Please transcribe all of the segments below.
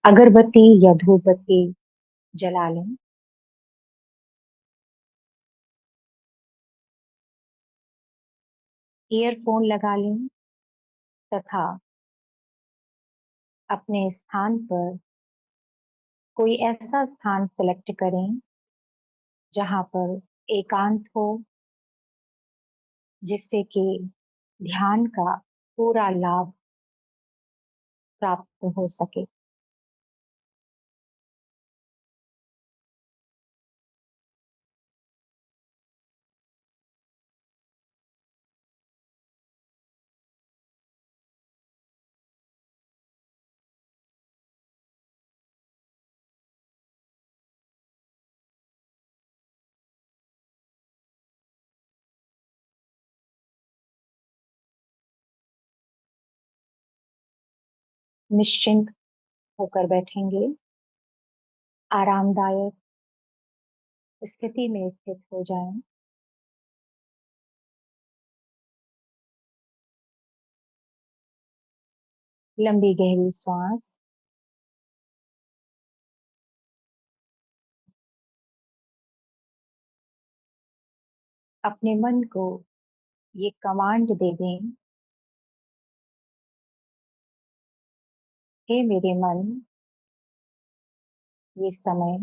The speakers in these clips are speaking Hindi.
अगरबत्ती या धूपबत्ती जला लें। ईयरफोन लगा लें तथा अपने स्थान पर कोई ऐसा स्थान सेलेक्ट करें जहां पर एकांत हो, जिससे कि ध्यान का पूरा लाभ प्राप्त हो सके। निश्चिंत होकर बैठेंगे, आरामदायक स्थिति में स्थित हो जाएं। लंबी गहरी सांस। अपने मन को ये कमांड दे दें, हे मेरे मन, ये समय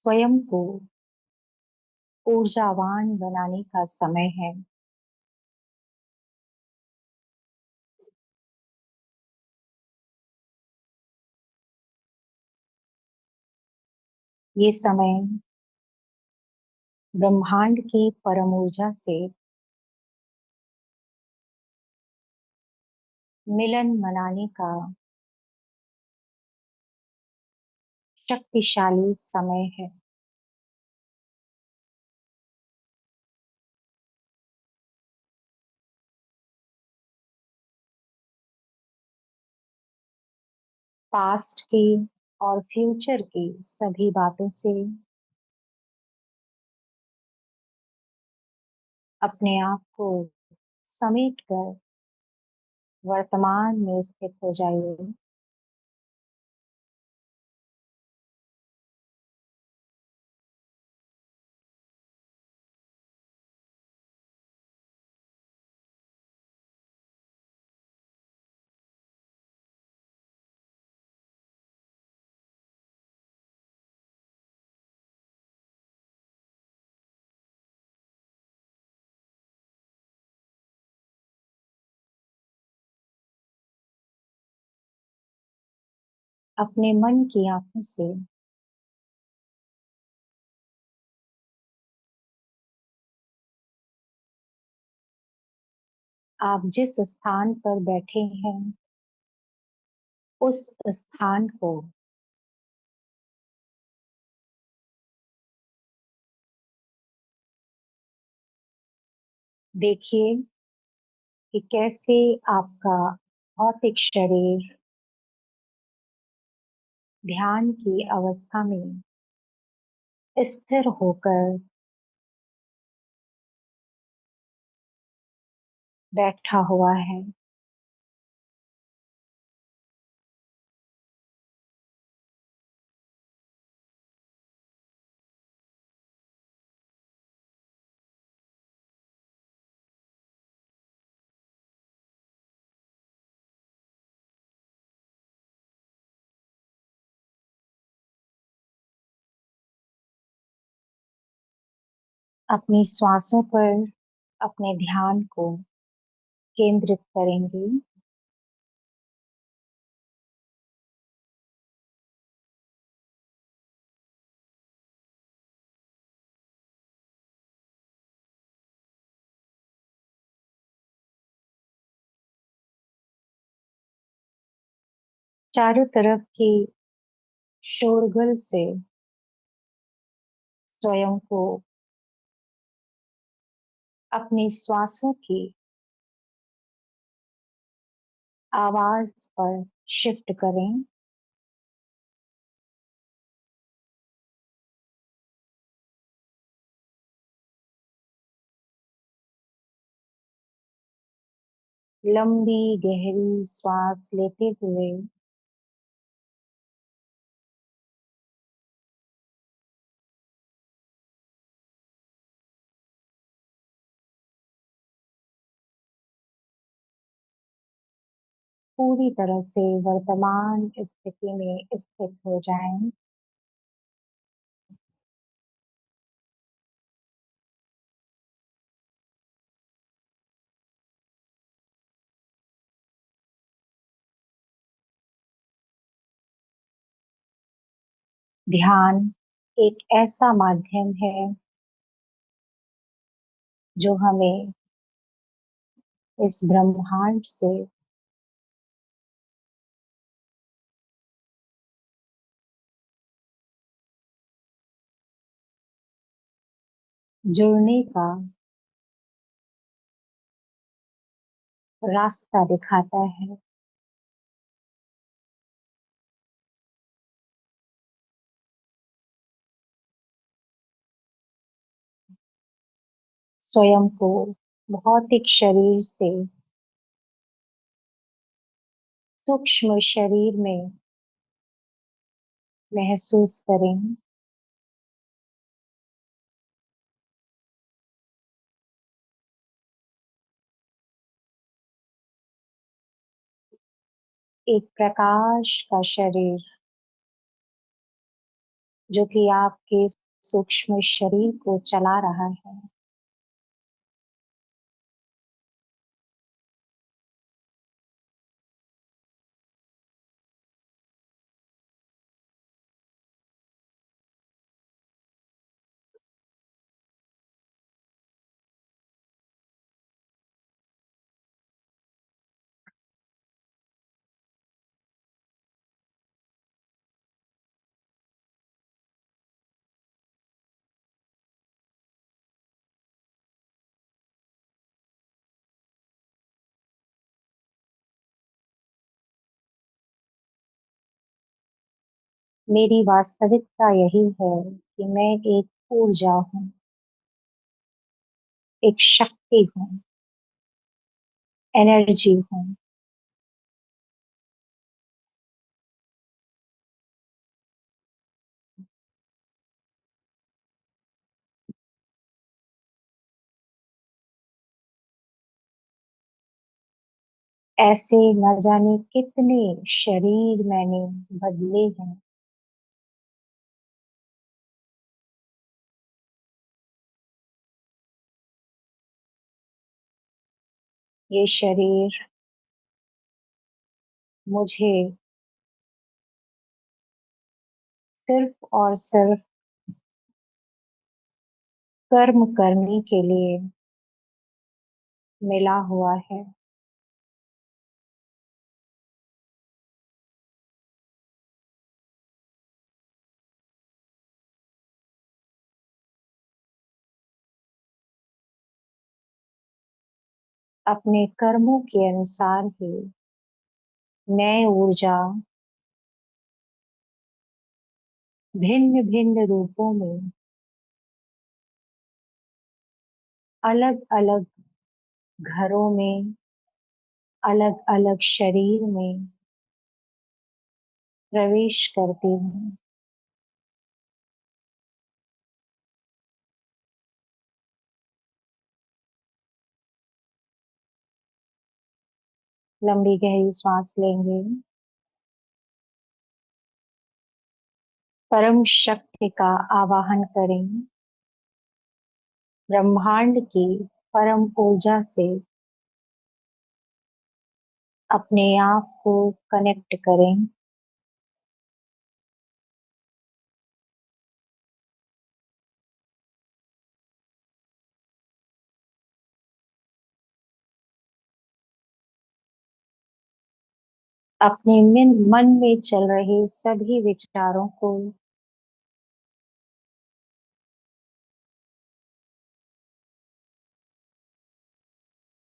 स्वयं को ऊर्जावान बनाने का समय है। ये समय ब्रह्मांड की परम ऊर्जा से मिलन मनाने का शक्तिशाली समय है। पास्ट की और फ्यूचर की सभी बातों से अपने आप को समेट कर वर्तमान में स्थित हो जाइए। अपने मन की आंखों से आप जिस स्थान पर बैठे हैं उस स्थान को देखिए कि कैसे आपका भौतिक शरीर ध्यान की अवस्था में स्थिर होकर बैठा हुआ है। अपनी श्वासों पर अपने ध्यान को केंद्रित करेंगे। चारों तरफ की शोरगुल से स्वयं को अपनी श्वासों की आवाज पर शिफ्ट करें। लंबी गहरी सांस लेते हुए पूरी तरह से वर्तमान स्थिति में स्थित हो जाएं। ध्यान एक ऐसा माध्यम है जो हमें इस ब्रह्मांड से जुड़ने का रास्ता दिखाता है। स्वयं को भौतिक शरीर से सूक्ष्म शरीर में महसूस करें। एक प्रकाश का शरीर जो कि आपके सूक्ष्म शरीर को चला रहा है। मेरी वास्तविकता यही है कि मैं एक ऊर्जा हूँ, एक शक्ति हूँ, एनर्जी हूँ। ऐसे न जाने कितने शरीर मैंने बदले हैं। ये शरीर मुझे सिर्फ और सिर्फ कर्म करने के लिए मिला हुआ है। अपने कर्मों के अनुसार ही मैं ऊर्जा भिन्न भिन्न रूपों में अलग अलग घरों में अलग अलग शरीर में प्रवेश करती हूँ। लंबी गहरी सांस लेंगे। परम शक्ति का आवाहन करें। ब्रह्मांड की परम ऊर्जा से अपने आप को कनेक्ट करें। अपने मन में चल रहे सभी विचारों को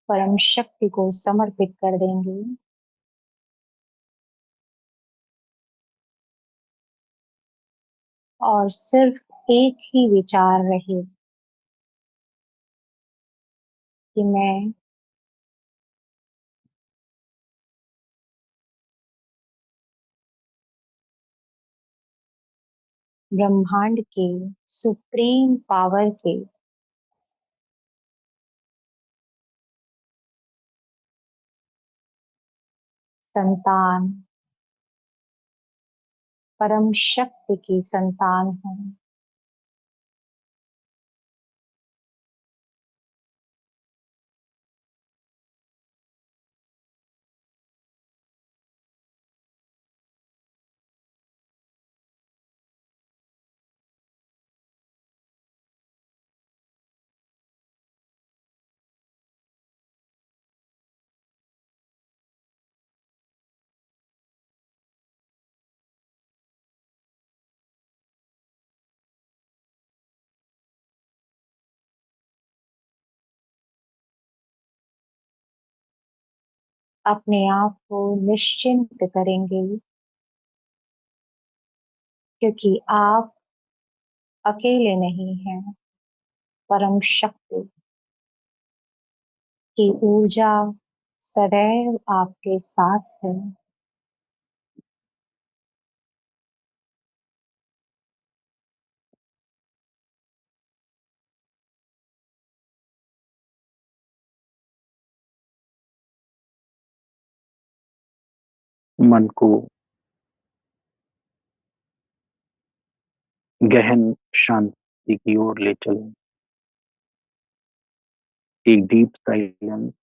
परम शक्ति को समर्पित कर देंगे। और सिर्फ एक ही विचार रहे कि मैं ब्रह्मांड के सुप्रीम पावर के संतान, परम शक्ति की संतान हूँ। अपने आप को निश्चिंत करेंगे क्योंकि आप अकेले नहीं हैं। परम शक्ति की ऊर्जा सदैव आपके साथ है। मन को गहन शांति की ओर ले चलें। एक डीप साइलेंस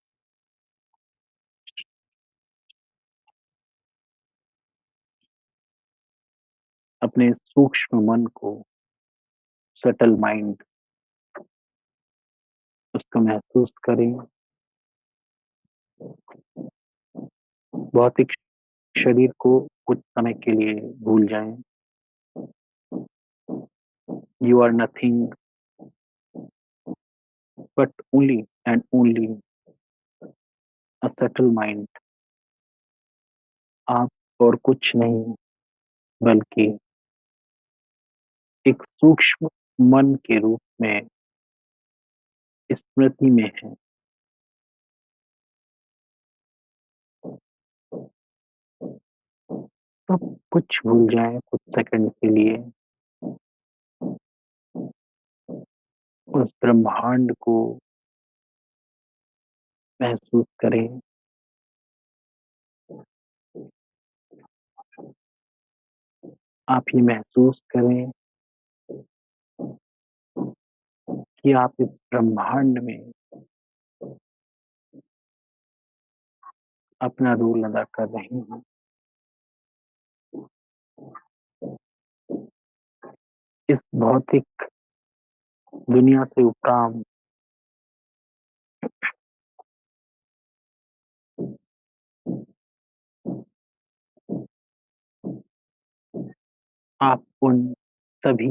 अपने सूक्ष्म मन को, सटल माइंड, उसको महसूस करें। भौतिक शरीर को कुछ समय के लिए भूल जाएं। You are nothing but only and only a subtle mind. आप और कुछ नहीं बल्कि एक सूक्ष्म मन के रूप में स्मृति में है। तो कुछ भूल जाएं कुछ सेकंड के लिए। उस ब्रह्मांड को महसूस करें। आप ये महसूस करें कि आप इस ब्रह्मांड में अपना रोल अदा कर रहे हैं। इस भौतिक दुनिया से उपराम आप उन सभी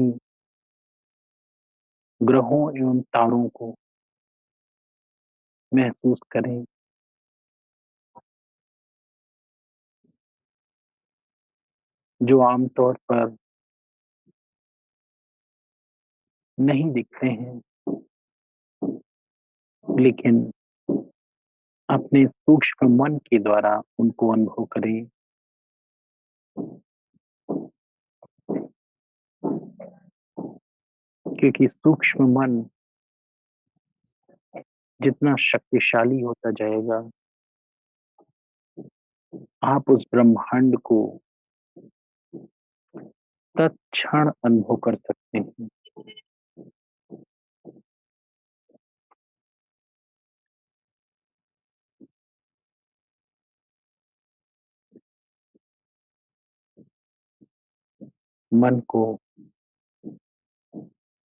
ग्रहों एवं तारों को महसूस करें जो आमतौर पर नहीं दिखते हैं, लेकिन अपने सूक्ष्म मन के द्वारा उनको अनुभव करें। क्योंकि सूक्ष्म मन जितना शक्तिशाली होता जाएगा, आप उस ब्रह्मांड को तत्क्षण अनुभव कर सकते हैं। मन को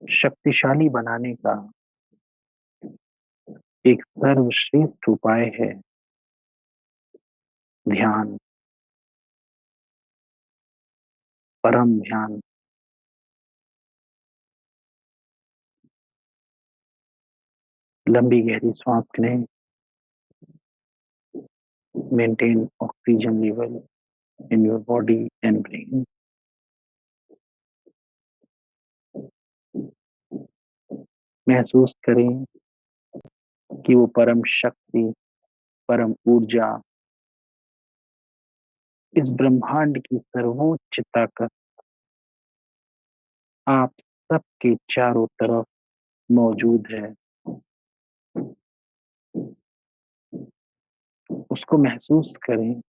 शक्तिशाली बनाने का एक सर्वश्रेष्ठ उपाय है ध्यान, परम ध्यान। लंबी गहरी सांस लें। Maintain oxygen level in your body and brain. महसूस करें कि वो परम शक्ति, परम ऊर्जा, इस ब्रह्मांड की सर्वोच्च ताकत आप सबके चारों तरफ मौजूद है, उसको महसूस करें।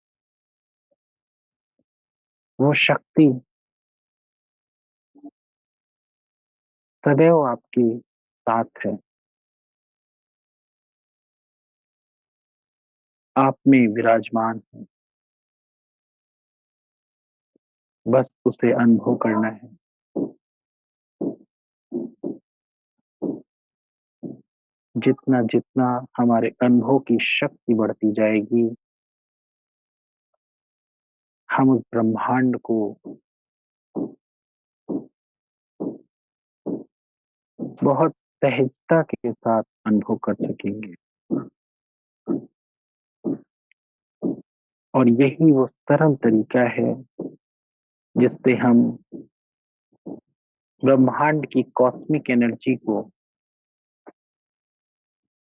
वो शक्ति सदैव आपके साथ है, आप में विराजमान है। बस उसे अनुभव करना है। जितना जितना हमारे अनुभव की शक्ति बढ़ती जाएगी, हम उस ब्रह्मांड को बहुत सहजता के साथ अनुभव कर सकेंगे। और यही वो सरल तरीका है जिससे हम ब्रह्मांड की कॉस्मिक एनर्जी को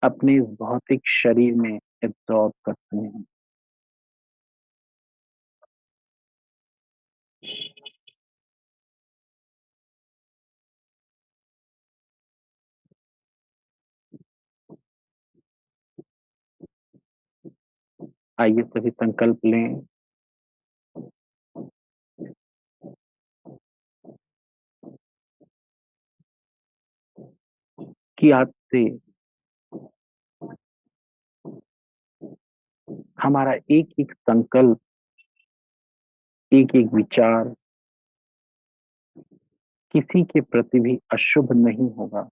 अपने इस भौतिक शरीर में एब्जॉर्ब करते हैं। आइए सभी संकल्प लें कि आज से हमारा एक एक संकल्प, एक एक विचार किसी के प्रति भी अशुभ नहीं होगा।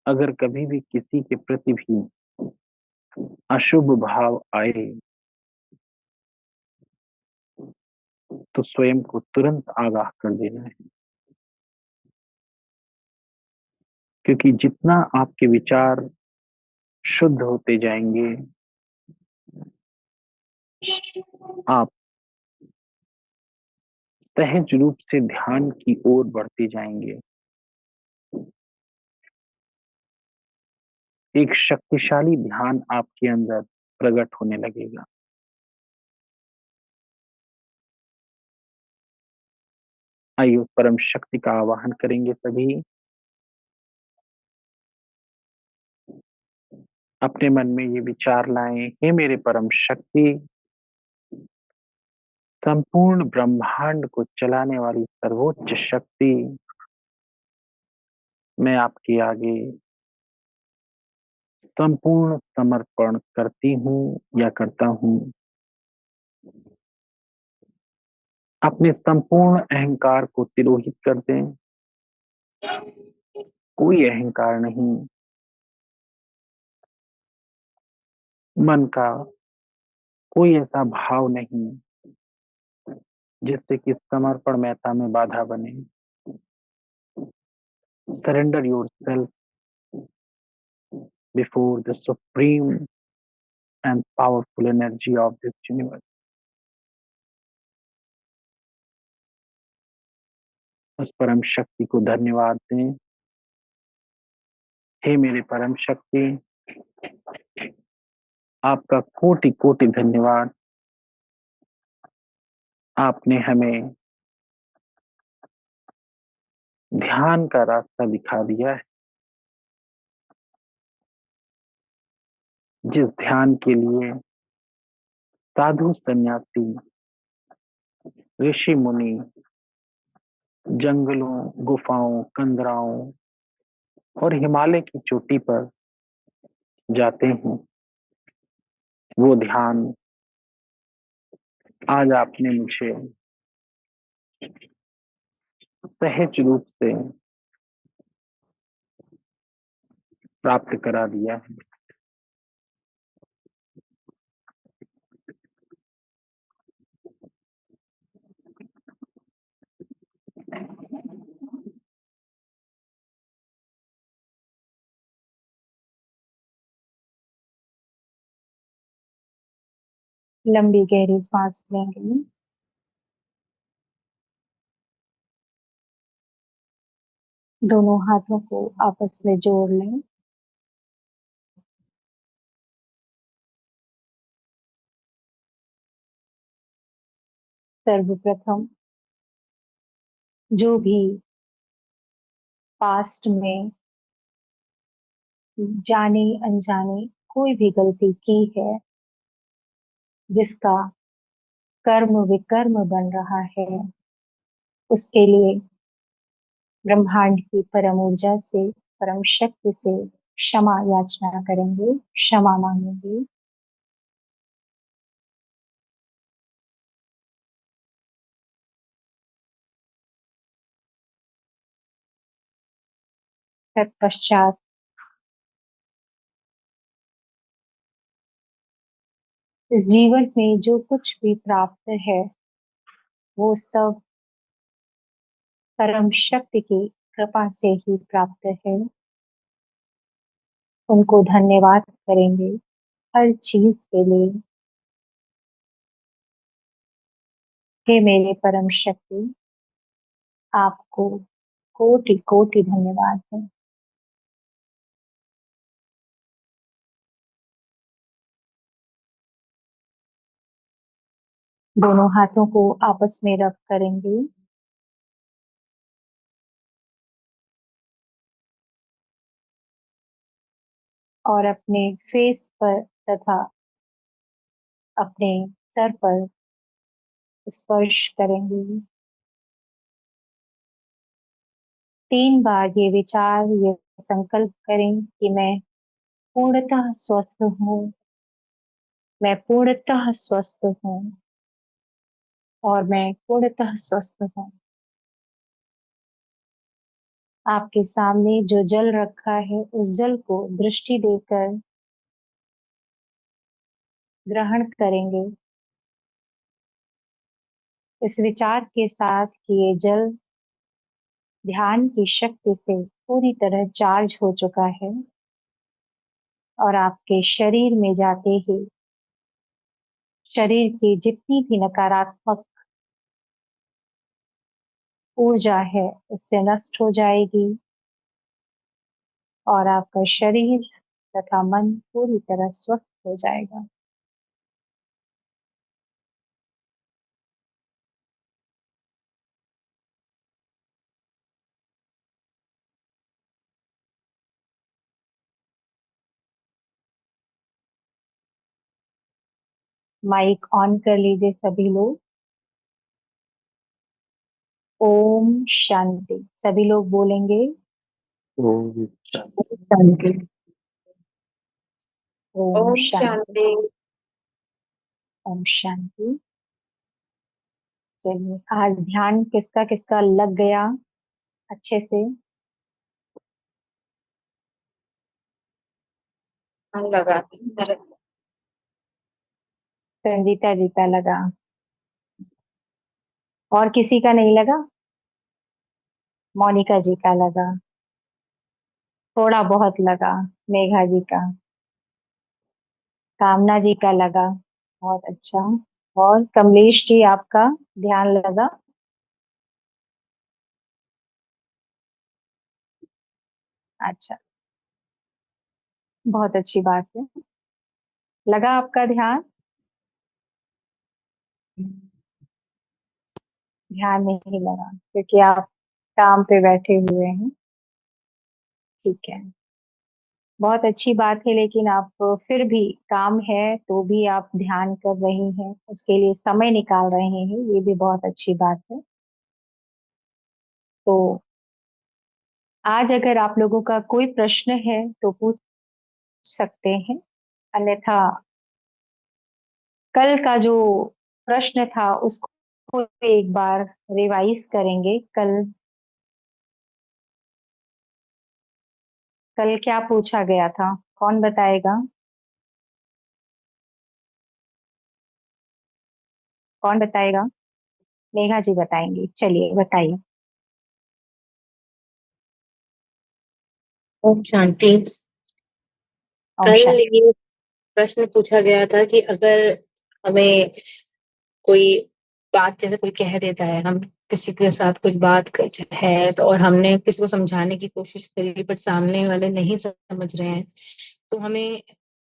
अगर कभी भी किसी के प्रति भी अशुभ भाव आए तो स्वयं को तुरंत आगाह कर देना है, क्योंकि जितना आपके विचार शुद्ध होते जाएंगे, आप सहज रूप से ध्यान की ओर बढ़ते जाएंगे। एक शक्तिशाली ध्यान आपके अंदर प्रकट होने लगेगा। आइए उस परम शक्ति का आवाहन करेंगे सभी। अपने मन में ये विचार लाएं, हे मेरे परम शक्ति, संपूर्ण ब्रह्मांड को चलाने वाली सर्वोच्च शक्ति, मैं आपके आगे संपूर्ण समर्पण करती हूँ या करता हूँ। अपने संपूर्ण अहंकार को तिरोहित कर दें। कोई अहंकार नहीं, मन का कोई ऐसा भाव नहीं जिससे कि समर्पणमयता में बाधा बने। Surrender yourself before the supreme and powerful energy of this universe. उस परम शक्ति को धन्यवाद दें। हे मेरे परम शक्ति, आपका कोटि कोटि धन्यवाद। आपने हमें ध्यान का रास्ता दिखा दिया है, जिस ध्यान के लिए साधु सन्यासी, ऋषि मुनि जंगलों, गुफाओं, कंदराओं और हिमालय की चोटी पर जाते हैं। वो ध्यान आज आपने मुझे सहज रूप से प्राप्त करा दिया है। लंबी गहरी सांस लेंगे। दोनों हाथों को आपस में जोड़ लें। सर्वप्रथम जो भी पास्ट में जाने अनजाने कोई भी गलती की है, जिसका कर्म विकर्म बन रहा है, उसके लिए ब्रह्मांड की परम ऊर्जा से, परम शक्ति से क्षमा याचना करेंगे, क्षमा मांगेंगे। तत्पश्चात इस जीवन में जो कुछ भी प्राप्त है, वो सब परम शक्ति की कृपा से ही प्राप्त है। उनको धन्यवाद करेंगे हर चीज के लिए। हे मेरे परम शक्ति, आपको कोटि कोटि धन्यवाद है। दोनों हाथों को आपस में रब करेंगे और अपने फेस पर तथा अपने सर पर स्पर्श करेंगे। 3 बार ये विचार, ये संकल्प करें कि मैं पूर्णतः स्वस्थ हूँ, मैं पूर्णतः स्वस्थ हूँ और मैं पूर्णतः स्वस्थ हूँ। आपके सामने जो जल रखा है, उस जल को दृष्टि देकर ग्रहण करेंगे, इस विचार के साथ कि ये जल ध्यान की शक्ति से पूरी तरह चार्ज हो चुका है और आपके शरीर में जाते ही शरीर की जितनी भी नकारात्मक ऊर्जा है, इससे नष्ट हो जाएगी और आपका शरीर तथा मन पूरी तरह स्वस्थ हो जाएगा। माइक ऑन कर लीजिए सभी लोग। ओम शांति, सभी लोग बोलेंगे। ओम शांति। ओम ओम शांति। शांति। ओम शांति। चलिए, आज ध्यान किसका किसका लग गया अच्छे से? हम लगाते हैं संजीता जी का लगा, और किसी का नहीं लगा? मोनिका जी का लगा, थोड़ा बहुत लगा। मेघा जी का, कामना जी का लगा, बहुत अच्छा। और कमलेश जी, आपका ध्यान लगा? अच्छा, बहुत अच्छी बात है। लगा आपका ध्यान? ध्यान नहीं लगा क्योंकि आप काम पे बैठे हुए हैं। ठीक है, बहुत अच्छी बात है, लेकिन आप फिर भी काम है तो भी आप ध्यान कर रही हैं, उसके लिए समय निकाल रहे हैं, ये भी बहुत अच्छी बात है। तो आज अगर आप लोगों का कोई प्रश्न है तो पूछ सकते हैं, अन्यथा कल का जो प्रश्न था उसको एक बार रिवाइज करेंगे। कल कल क्या पूछा गया था, कौन बताएगा? कौन बताएगा? मेघा जी बताएंगी, चलिए बताइए। ओम शांति। ओम कल शांति। ये प्रश्न पूछा गया था कि अगर हमें कोई बात, जैसे कोई कह देता है, हम किसी के साथ कुछ बात है तो, और हमने किसी को समझाने की कोशिश करी बट सामने वाले नहीं समझ रहे हैं, तो हमें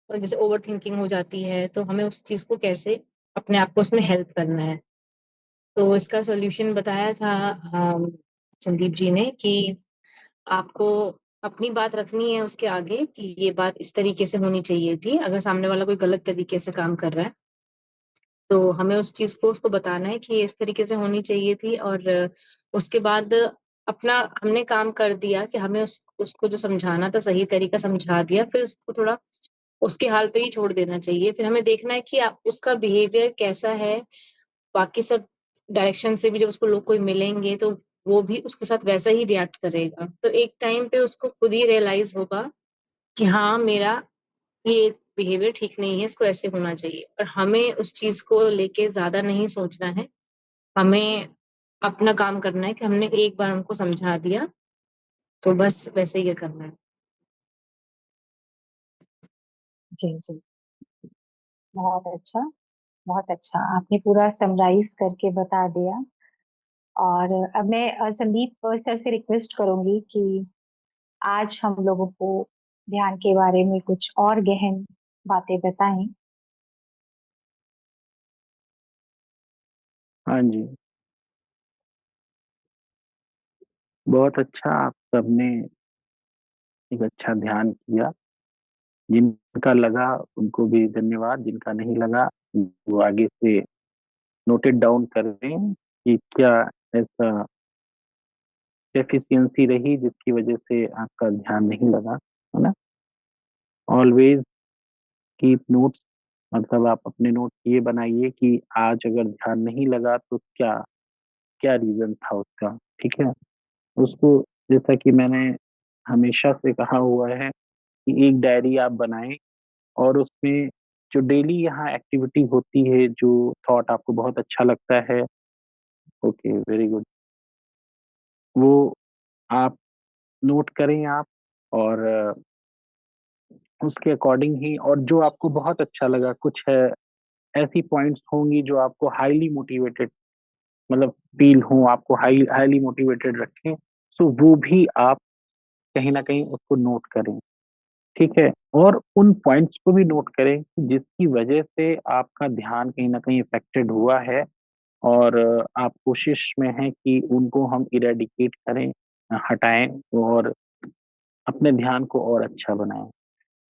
जैसे ओवर थिंकिंग हो जाती है, तो हमें उस चीज को कैसे अपने आप को उसमें हेल्प करना है। तो इसका सॉल्यूशन बताया था संदीप जी ने कि आपको अपनी बात रखनी है उसके आगे कि ये बात इस तरीके से होनी चाहिए थी। अगर सामने वाला कोई गलत तरीके से काम कर रहा है तो हमें उस चीज को उसको बताना है कि ये इस तरीके से होनी चाहिए थी। और उसके बाद अपना हमने काम कर दिया कि हमें उसको जो समझाना था सही तरीका समझा दिया, फिर उसको थोड़ा उसके हाल पे ही छोड़ देना चाहिए। फिर हमें देखना है कि उसका बिहेवियर कैसा है। बाकी सब डायरेक्शन से भी जब उसको लोग कोई मिलेंगे तो वो भी उसके साथ वैसा ही रिएक्ट करेगा। तो एक टाइम पे उसको खुद ही रियलाइज होगा कि हाँ, मेरा ये बिहेवियर ठीक नहीं है, इसको ऐसे होना चाहिए। और हमें उस चीज को लेके ज्यादा नहीं सोचना है। हमें अपना काम करना है कि हमने एक बार हमको समझा दिया तो बस वैसे ही करना है। जी जी, बहुत अच्छा, बहुत अच्छा, आपने पूरा समराइज करके बता दिया। और अब मैं संदीप सर से रिक्वेस्ट करूंगी कि आज हम लोगों को ध्यान के बारे में कुछ और गहन बातें बताएं। हाँ जी, बहुत अच्छा। आप सबने एक अच्छा ध्यान किया। जिनका लगा उनको भी धन्यवाद, जिनका नहीं लगा वो आगे से नोटेड डाउन कर दें कि क्या ऐसा एफिशिएंसी रही जिसकी वजह से आपका ध्यान नहीं लगा, है ना। ऑलवेज कीप नोट्स, मतलब आप अपने नोट ये बनाइए कि आज अगर ध्यान नहीं लगा तो क्या क्या रीजन था उसका। ठीक है, उसको, जैसा कि मैंने हमेशा से कहा हुआ है कि एक डायरी आप बनाएं और उसमें जो डेली यहाँ एक्टिविटी होती है, जो थॉट आपको बहुत अच्छा लगता है, ओके वेरी गुड, वो आप नोट करें आप। और उसके अकॉर्डिंग ही, और जो आपको बहुत अच्छा लगा, कुछ है ऐसी पॉइंट्स होंगी जो आपको हाईली मोटिवेटेड, मतलब फील हो, आपको हाईली मोटिवेटेड रखें, सो वो भी आप कहीं ना कहीं उसको नोट करें। ठीक है, और उन पॉइंट्स को भी नोट करें कि जिसकी वजह से आपका ध्यान कहीं ना कहीं इफेक्टेड हुआ है, और आप कोशिश में हैं कि उनको हम इरेडिकेट करें, हटाएं, और अपने ध्यान को और अच्छा बनाएं।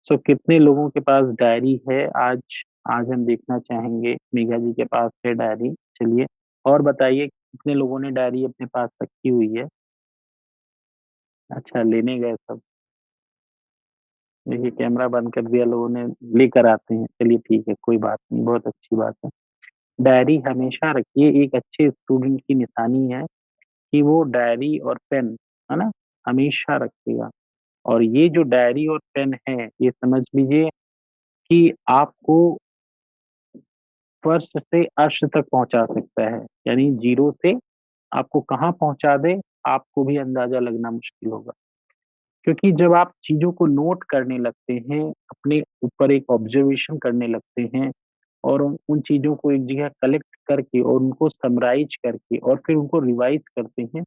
सो कितने लोगों के पास डायरी है आज? आज हम देखना चाहेंगे। मेघा जी के पास है डायरी, चलिए। और बताइए कितने लोगों ने डायरी अपने पास रखी हुई है? अच्छा, लेने गए सब। देखिए कैमरा बंद कर दिया लोगों ने, लेकर आते हैं, चलिए ठीक है, कोई बात नहीं, बहुत अच्छी बात है। डायरी हमेशा रखिए, एक अच्छे स्टूडेंट की निशानी है कि वो डायरी और पेन, है ना, हमेशा रखेगा। और ये जो डायरी और पेन है, ये समझ लीजिए कि आपको फर्श से अर्श तक पहुंचा सकता है, यानी जीरो से आपको कहाँ पहुंचा दे, आपको भी अंदाजा लगना मुश्किल होगा। क्योंकि जब आप चीजों को नोट करने लगते हैं, अपने ऊपर एक ऑब्जर्वेशन करने लगते हैं, और उन चीजों को एक जगह कलेक्ट करके और उनको समराइज करके और फिर उनको रिवाइज करते हैं,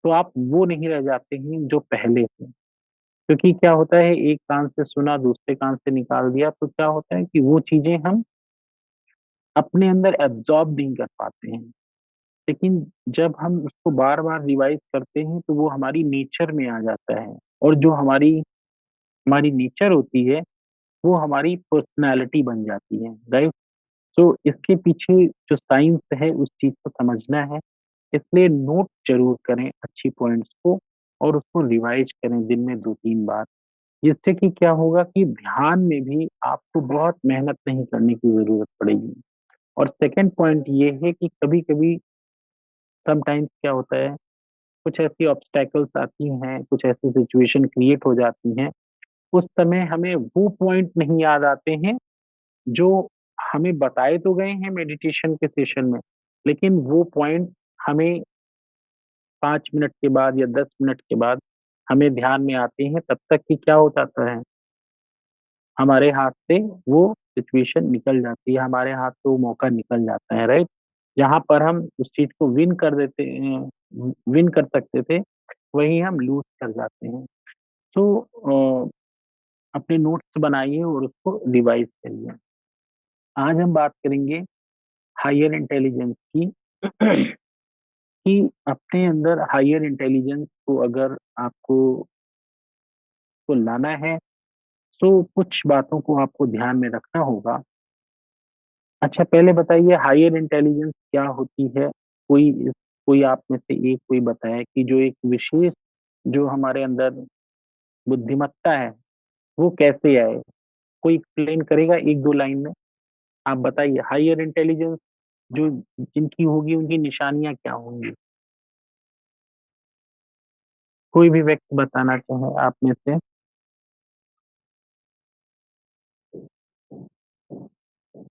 तो आप वो नहीं रह जाते हैं जो पहले थे। क्योंकि क्या होता है, एक कान से सुना दूसरे कान से निकाल दिया, तो क्या होता है कि वो चीजें हम अपने अंदर एब्जॉर्ब नहीं कर पाते हैं। लेकिन जब हम उसको बार बार रिवाइज करते हैं तो वो हमारी नेचर में आ जाता है, और जो हमारी हमारी नेचर होती है वो हमारी पर्सनालिटी बन जाती है, राइट। तो इसके पीछे जो साइंस है उस चीज को समझना है। इसलिए नोट जरूर करें अच्छी पॉइंट्स को, और उसको रिवाइज करें दिन में 2-3 बार। जिससे कि क्या होगा कि ध्यान में भी आपको बहुत मेहनत नहीं करने की जरूरत पड़ेगी। और सेकंड पॉइंट ये है कि कभी कभी समटाइम्स क्या होता है, कुछ ऐसी ऑब्स्टेकल्स आती हैं, कुछ ऐसी सिचुएशन क्रिएट हो जाती हैं, उस समय हमें वो पॉइंट नहीं याद आते हैं जो हमें बताए तो गए हैं मेडिटेशन के सेशन में, लेकिन वो पॉइंट हमें 5 मिनट के बाद या 10 मिनट के बाद हमें ध्यान में आते हैं। तब तक कि क्या हो जाता है, हमारे हाथ से वो सिचुएशन निकल जाती है, हमारे हाथ से वो मौका निकल जाता है, राइट। जहां पर हम उस चीज को विन कर सकते थे, वही हम लूज कर जाते हैं। तो अपने नोट्स बनाइए और उसको रिवाइज करिए। आज हम बात करेंगे हायर इंटेलिजेंस की। कि अपने अंदर हायर इंटेलिजेंस को अगर आपको को लाना है, तो कुछ बातों को आपको ध्यान में रखना होगा। अच्छा, पहले बताइए हायर इंटेलिजेंस क्या होती है? कोई कोई आप में से एक कोई बताए कि जो एक विशेष जो हमारे अंदर बुद्धिमत्ता है वो कैसे आए? कोई एक्सप्लेन करेगा एक दो लाइन में? आप बताइए हायर इंटेलिजेंस जो जिनकी होगी उनकी निशानियां क्या होंगी? कोई भी व्यक्ति बताना चाहे आप में से।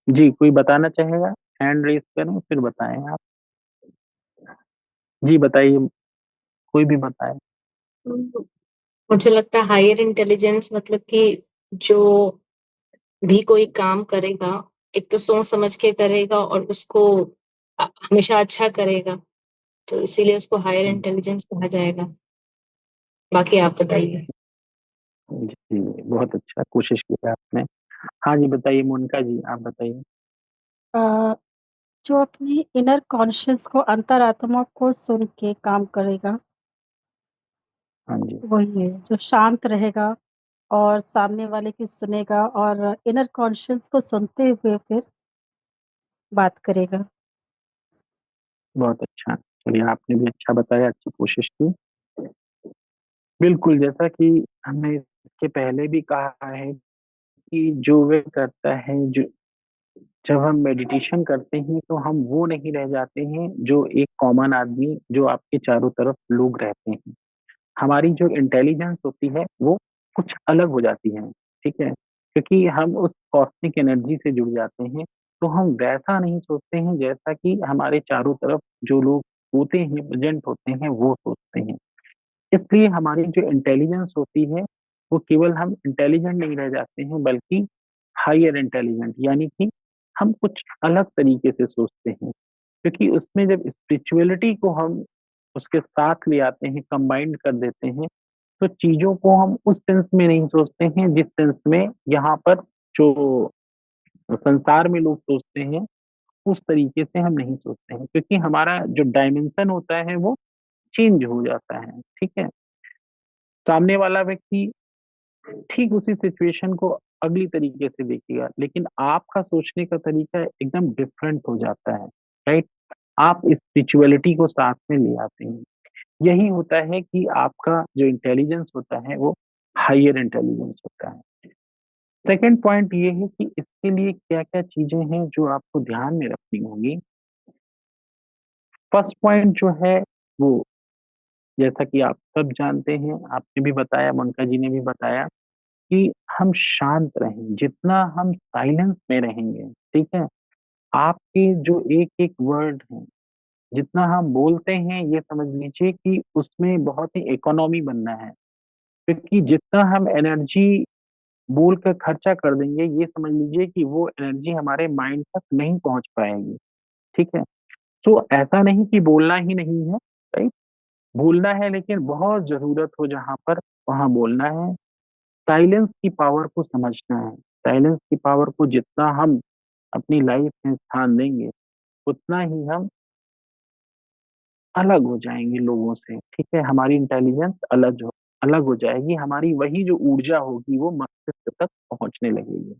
जी, कोई बताना चाहेगा? हैंड रेस करें फिर बताएं आप। जी बताइए, कोई भी बताए। हम्म, मुझे लगता है हायर इंटेलिजेंस मतलब कि जो भी कोई काम करेगा, एक तो सोच समझ के करेगा और उसको हमेशा अच्छा करेगा, तो इसीलिए उसको हायर इंटेलिजेंस कहा जाएगा। बाकी आप बताइए। जी, बहुत अच्छा कोशिश की है आपने। हाँ जी, बताइए मोनिका जी, आप बताइए। अ, जो अपनी इनर कॉन्शियस को अंतरात्मा को सुन के काम करेगा, हाँ जी। वही है जो शांत रहेगा और सामने वाले की सुनेगा और इनर कॉन्शियस को सुनते हुए फिर बात करेगा। बहुत अच्छा, चलिए आपने भी अच्छा बताया, अच्छी कोशिश की। बिल्कुल, जैसा कि हमने इसके पहले भी कहा है कि जो वे करता है, जो जब हम मेडिटेशन करते हैं तो हम वो नहीं रह जाते हैं जो एक कॉमन आदमी जो आपके चारों तरफ लोग रहते हैं। हमारी जो इंटेलिजेंस होती है वो कुछ अलग हो जाती है, ठीक है? क्योंकि हम उस कॉस्मिक एनर्जी से जुड़ जाते हैं, तो हम वैसा नहीं सोचते हैं जैसा कि हमारे चारों तरफ जो लोग होते हैं, प्रेजेंट होते हैं, वो सोचते हैं। इसलिए हमारी जो इंटेलिजेंस होती है वो केवल हम इंटेलिजेंट नहीं रह जाते हैं, बल्कि हायर इंटेलिजेंट, यानी कि हम कुछ अलग तरीके से सोचते हैं। क्योंकि उसमें जब स्पिरिचुअलिटी को हम उसके साथ ले आते हैं, कंबाइंड कर देते हैं, तो चीजों को हम उस सेंस में नहीं सोचते हैं जिस सेंस में यहाँ पर जो संसार में लोग सोचते हैं, उस तरीके से हम नहीं सोचते हैं, क्योंकि हमारा जो डायमेंशन होता है वो चेंज हो जाता है, ठीक है? सामने वाला व्यक्ति ठीक उसी सिचुएशन को अगली तरीके से देखेगा, लेकिन आपका सोचने का तरीका एकदम डिफरेंट हो जाता है, राइट? आप स्पिरिचुअलिटी को साथ में ले आते हैं। यही होता है कि आपका जो इंटेलिजेंस होता है वो हायर इंटेलिजेंस होता है। सेकंड पॉइंट ये है कि इसके लिए क्या क्या चीजें हैं जो आपको ध्यान में रखनी होंगी। फर्स्ट पॉइंट जो है वो, जैसा कि आप सब जानते हैं, आपने भी बताया, मोनिका जी ने भी बताया, कि हम शांत रहें। जितना हम साइलेंस में रहेंगे, ठीक है, आपके जो एक एक वर्ड है, जितना हम बोलते हैं, ये समझ लीजिए कि उसमें बहुत ही इकोनॉमी बनना है। क्योंकि जितना हम एनर्जी बोल कर खर्चा कर देंगे, ये समझ लीजिए कि वो एनर्जी हमारे माइंड तक नहीं पहुंच पाएगी, ठीक है? तो ऐसा नहीं कि बोलना ही नहीं है, राइट? बोलना है, लेकिन बहुत जरूरत हो जहां पर वहां बोलना है। साइलेंस की पावर को समझना है। साइलेंस की पावर को जितना हम अपनी लाइफ में स्थान देंगे, उतना ही हम अलग हो जाएंगे लोगों से, ठीक है? हमारी इंटेलिजेंस अलग हो जाएगी, हमारी वही जो ऊर्जा होगी वो मस्तिष्क तक पहुंचने लगेगी।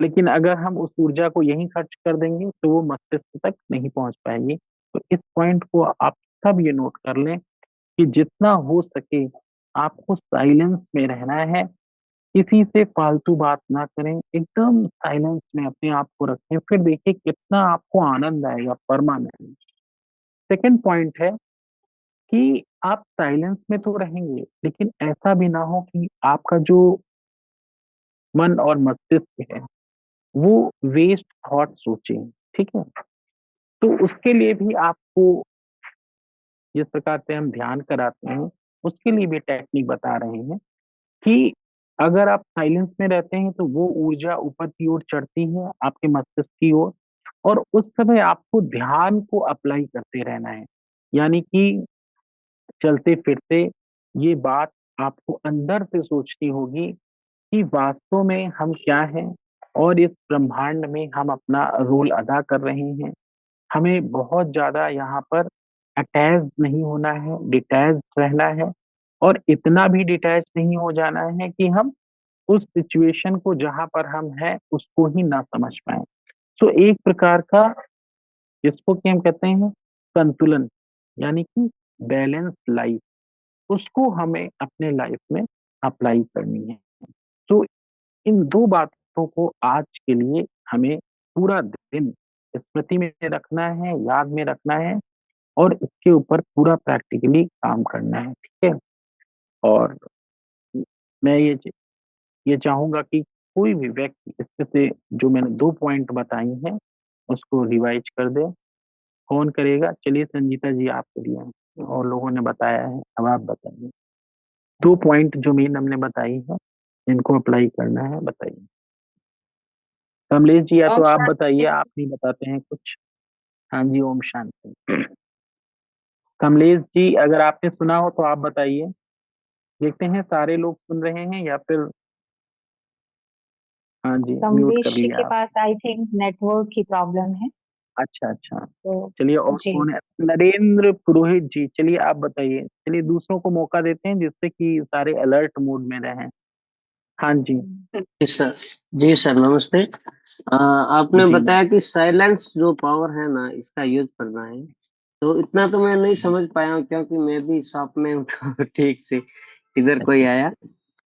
लेकिन अगर हम उस ऊर्जा को यहीं खर्च कर देंगे तो वो मस्तिष्क तक नहीं पहुंच पाएगी। तो इस पॉइंट को आप सब ये नोट कर लें कि जितना हो सके आपको साइलेंस में रहना है। किसी से फालतू बात ना करें, एकदम साइलेंस में अपने आप को रखें, फिर देखिए कितना आपको आनंद आएगा, परमानेंट। सेकंड पॉइंट है कि आप साइलेंस में तो रहेंगे, लेकिन ऐसा भी ना हो कि आपका जो मन और मस्तिष्क है वो वेस्ट थॉट सोचे, ठीक है? तो उसके लिए भी आपको जिस प्रकार से हम ध्यान कराते हैं, उसके लिए भी टेक्निक बता रहे हैं कि अगर आप साइलेंस में रहते हैं तो वो ऊर्जा ऊपर की ओर चढ़ती है, आपके मस्तिष्क की ओर, और उस समय आपको ध्यान को अप्लाई करते रहना है। यानी कि चलते फिरते ये बात आपको अंदर से सोचनी होगी कि वास्तव में हम क्या हैं और इस ब्रह्मांड में हम अपना रोल अदा कर रहे हैं। हमें बहुत ज्यादा यहाँ पर अटैच नहीं होना है, डिटैच रहना है, और इतना भी डिटैच नहीं हो जाना है कि हम उस सिचुएशन को जहां पर हम हैं उसको ही ना समझ पाए। तो एक प्रकार का जिसको कि हम कहते हैं संतुलन, यानी कि बैलेंस लाइफ, उसको हमें अपने लाइफ में अप्लाई करनी है। तो इन दो बातों को आज के लिए हमें पूरा दिन स्मृति में रखना है, याद में रखना है, और इसके ऊपर पूरा प्रैक्टिकली काम करना है। ठीक है। और मैं ये चाहूंगा कि कोई भी व्यक्ति इसमें से जो मैंने 2 पॉइंट बताई हैं उसको रिवाइज कर दे। कौन करेगा? चलिए संजीता जी आप करिए, और लोगों ने बताया है, अब आप बताइए 2 पॉइंट जो मेन हमने बताई है, इनको अप्लाई करना है, बताइए। कमलेश जी या तो ओम आप बताइए, शांति। आप नहीं बताते हैं कुछ। हाँ जी, ओम शांति। कमलेश जी अगर आपने सुना हो तो आप बताइए। देखते हैं सारे लोग सुन रहे हैं या फिर। हाँ जी, म्यूट कर कमलेश जी लिया के आप। पास आई थिंक नेटवर्क की प्रॉब्लम है। अच्छा अच्छा। तो चलिए, और जी, कौन है? नरेंद्र पुरोहित जी, चलिए आप बताइए। चलिए दूसरों को मौका देते हैं जिससे कि सारे अलर्ट मोड में रहें। हाँ जी। जी सर। जी सर, नमस्ते। आपने जी बताया कि साइलेंस जो पावर है ना, इसका यूज करना है। तो इतना तो मैं नहीं जी। समझ पाया हूँ, क्योंकि मैं भी शॉप में हूँ तो ठीक से इधर कोई अच्छा। आया।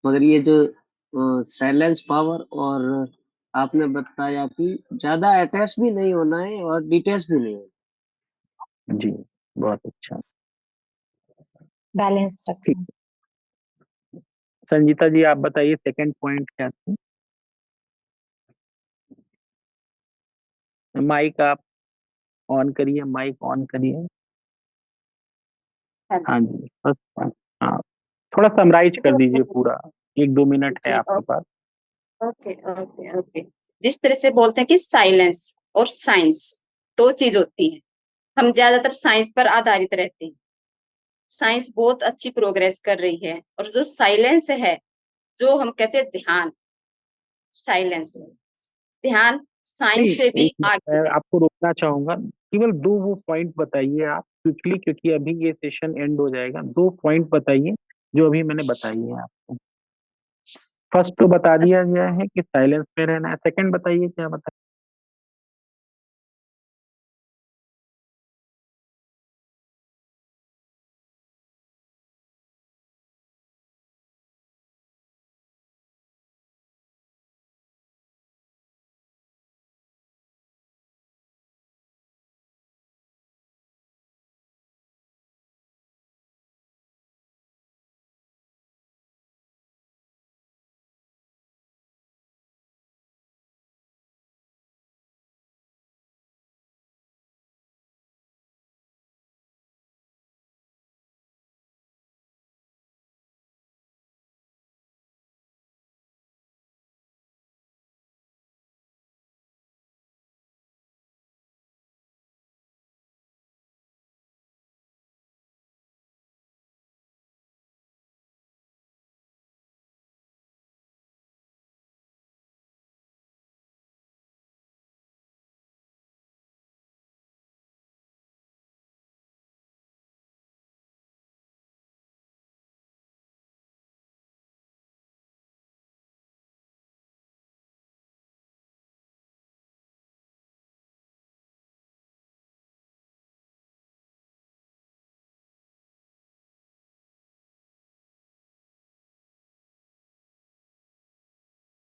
मगर ये जो साइलेंस पावर, और आपने बताया कि ज्यादा अटैच भी नहीं होना है और डिटेच भी नहीं होना। जी, बहुत अच्छा। बैलेंस ठीक। रखना। संजीता जी आप बताइए सेकंड पॉइंट क्या थी? माइक आप ऑन करिए, माइक ऑन करिए। हाँ जी, बस। हाँ, थोड़ा समराइज कर दीजिए पूरा। 1-2 मिनट है जी, आपके पास। Okay okay okay. जिस तरह से बोलते हैं कि साइलेंस और साइंस दो चीज होती है, हम ज्यादातर साइंस पर आधारित रहते हैं। साइंस बहुत अच्छी प्रोग्रेस कर रही है, और जो साइलेंस है, जो हम कहते हैं ध्यान, साइलेंस, ध्यान नहीं, साइंस से भी एक मिनट, आगे मैं है। आपको रोकना चाहूंगा। केवल दो वो पॉइंट बताइए आप क्विकली, क्योंकि अभी ये सेशन एंड हो जाएगा। 2 पॉइंट बताइए जो अभी मैंने बताई है आपको। फर्स्ट तो बता दिया गया है कि साइलेंस में रहना है, सेकंड बताइए क्या बताइए।